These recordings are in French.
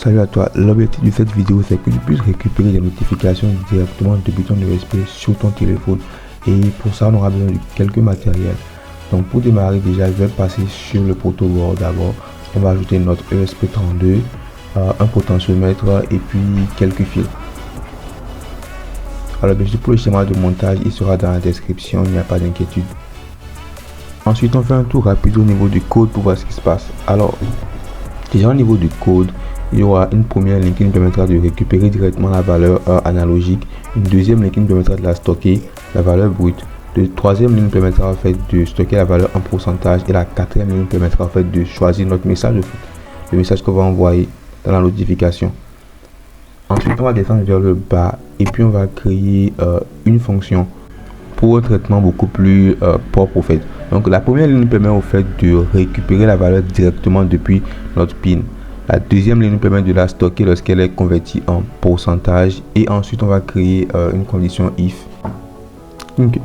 Salut à toi, l'objectif de cette vidéo c'est que tu puisses récupérer des notifications directement depuis ton USB sur ton téléphone, et pour ça on aura besoin de quelques matériels. Donc pour démarrer déjà je vais passer sur le protobord. D'abord on va ajouter notre ESP32, un potentiomètre et puis quelques fils. Alors bien sûr pour le schéma de montage il sera dans la description, il n'y a pas d'inquiétude. Ensuite on fait un tour rapide au niveau du code pour voir ce qui se passe. Alors déjà au niveau du code, il y aura une première ligne qui nous permettra de récupérer directement la valeur analogique, une deuxième ligne qui nous permettra de la stocker, la valeur brute, la troisième ligne nous permettra en fait de stocker la valeur en pourcentage, et la quatrième ligne nous permettra en fait de choisir notre message, le message qu'on va envoyer dans la notification. Ensuite on va descendre vers le bas et puis on va créer une fonction pour un traitement beaucoup plus propre au fait. Donc la première ligne nous permet au fait de récupérer la valeur directement depuis notre pin. La deuxième ligne nous permet de la stocker lorsqu'elle est convertie en pourcentage, et ensuite on va créer une condition if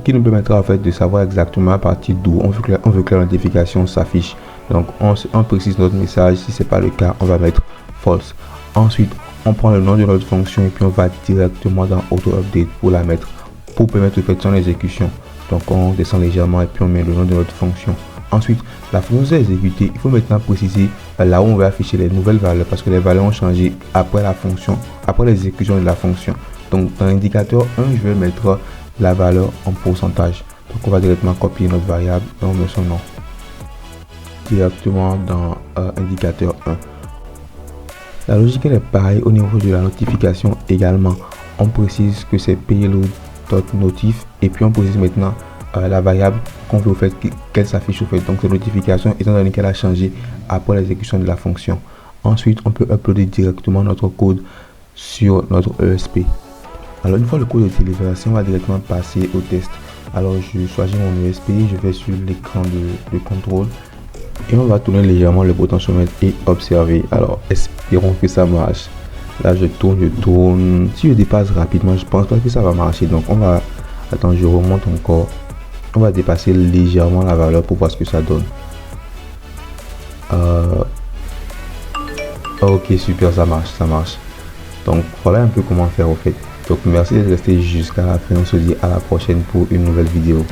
qui nous permettra en fait de savoir exactement à partir d'où on veut que la notification s'affiche. Donc on précise notre message, si c'est pas le cas on va mettre false. Ensuite on prend le nom de notre fonction et puis on va directement dans auto update pour la mettre, pour permettre de faire son exécution. Donc on descend légèrement et puis on met le nom de notre fonction. Ensuite la fonction est exécutée, il faut maintenant préciser là où on va afficher les nouvelles valeurs, parce que les valeurs ont changé après la fonction, après l'exécution de la fonction. Donc dans l'indicateur 1 je vais mettre la valeur en pourcentage. Donc on va directement copier notre variable et on met son nom directement dans indicateur 1. La logique elle est pareille au niveau de la notification également. On précise que c'est payload.notif et puis on précise maintenant la variable qu'on veut au fait qu'elle s'affiche au fait. Donc cette notification étant donné qu'elle a changé après l'exécution de la fonction. Ensuite on peut uploader directement notre code sur notre ESP. Alors une fois le code est téléversé, on va directement passer au test. Alors je choisis mon ESP, je vais sur l'écran de contrôle et on va tourner légèrement le potentiomètre et observer. Alors espérons que ça marche. Là je tourne, si je dépasse rapidement je pense pas que ça va marcher, donc on va attendre, je remonte encore, on va dépasser légèrement la valeur pour voir ce que ça donne. Ok, super, ça marche. Donc voilà un peu comment faire au fait. Donc merci d'être resté jusqu'à la fin, on se dit à la prochaine pour une nouvelle vidéo.